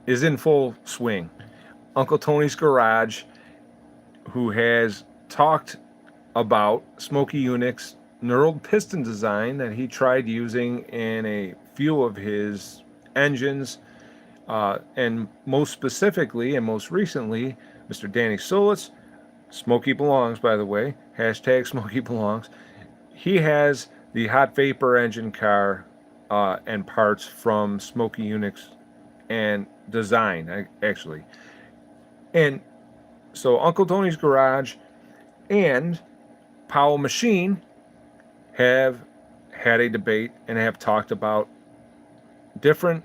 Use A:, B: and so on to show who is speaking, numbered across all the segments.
A: is in full swing. Uncle Tony's Garage, who has talked about Smokey Yunick's knurled piston design that he tried using in a few of his engines, and most specifically and most recently, Mr. Danny Solitz, Smokey Belongs, by the way, hashtag Smokey Belongs. He has the hot vapor engine car and parts from Smokey Yunick's and design, actually. And so Uncle Tony's Garage and Powell Machine have had a debate and have talked about different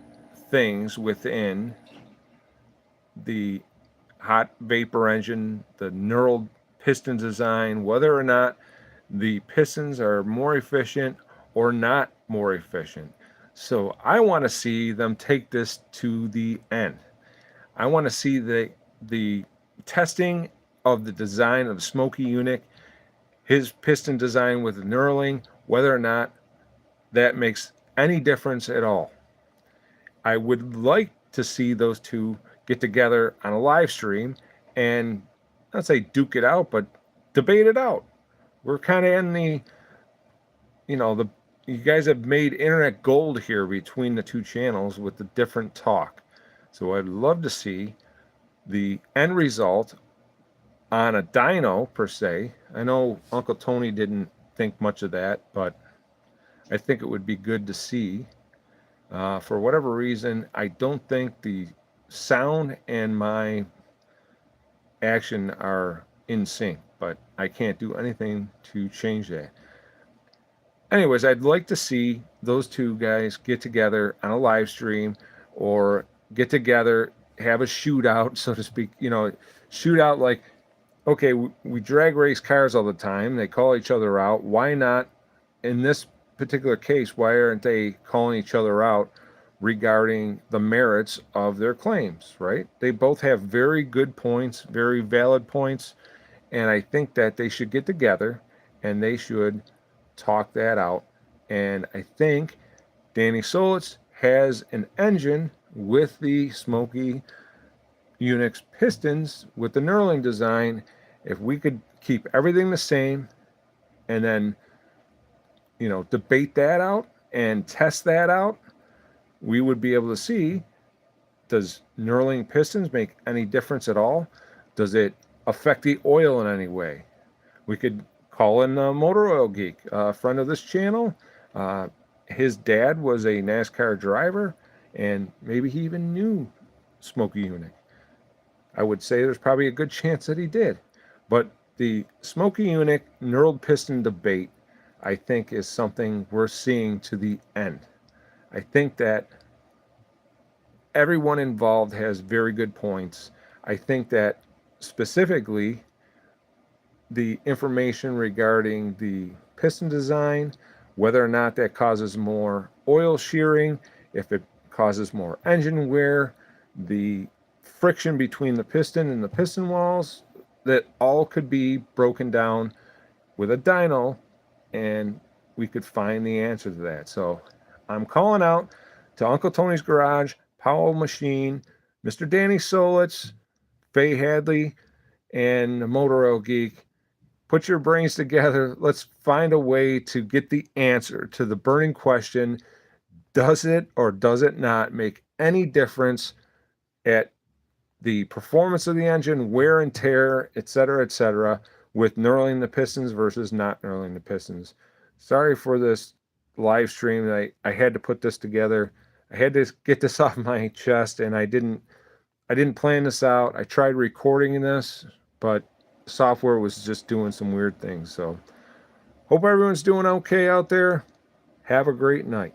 A: things within the hot vapor engine, the knurled piston design, whether or not the pistons are more efficient or not more efficient. So I want to see them take this to the end. I want to see the testing of the design of Smokey Yunick, his piston design with the knurling, whether or not that makes any difference at all. I would like to see those two get together on a live stream and not say duke it out, but debate it out. We're kind of in the, the you guys have made internet gold here between the two channels with the different talk. So I'd love to see the end result on a dyno per se. I know Uncle Tony didn't think much of that, but I think it would be good to see. For whatever reason, I don't think the sound and my action are in sync, but I can't do anything to change that. Anyways, I'd like to see those two guys get together on a live stream or get together, have a shootout, so to speak. Shootout like, okay, we drag race cars all the time. They call each other out. Why not, in this particular case, why aren't they calling each other out regarding the merits of their claims, right? They both have very good points, very valid points, and I think that they should get together and they should talk that out. And I think Danny Solitz has an engine with the Smokey Yunick's pistons with the knurling design. If we could keep everything the same and then, debate that out and test that out, we would be able to see, does knurling pistons make any difference at all? Does it affect the oil in any way? We could call in Motor Oil Geek, a friend of this channel. His dad was a NASCAR driver, and maybe he even knew Smokey Yunick. I would say there's probably a good chance that he did. But the Smokey Yunick knurled piston debate, I think, is something we're seeing to the end. I think that everyone involved has very good points. I think that specifically the information regarding the piston design, whether or not that causes more oil shearing, if it causes more engine wear, the friction between the piston and the piston walls, that all could be broken down with a dyno and we could find the answer to that. So I'm calling out to Uncle Tony's Garage, Powell Machine, Mr. Danny Solitz, Faye Hadley, and the Motor Oil Geek. Put your brains together. Let's find a way to get the answer to the burning question: does it or does it not make any difference at the performance of the engine, wear and tear, etc., with knurling the pistons versus not knurling the pistons? Sorry for this live stream. I had to put this together. I had to get this off my chest, and I didn't plan this out. I tried recording this, but software was just doing some weird things. So hope everyone's doing okay out there. Have a great night.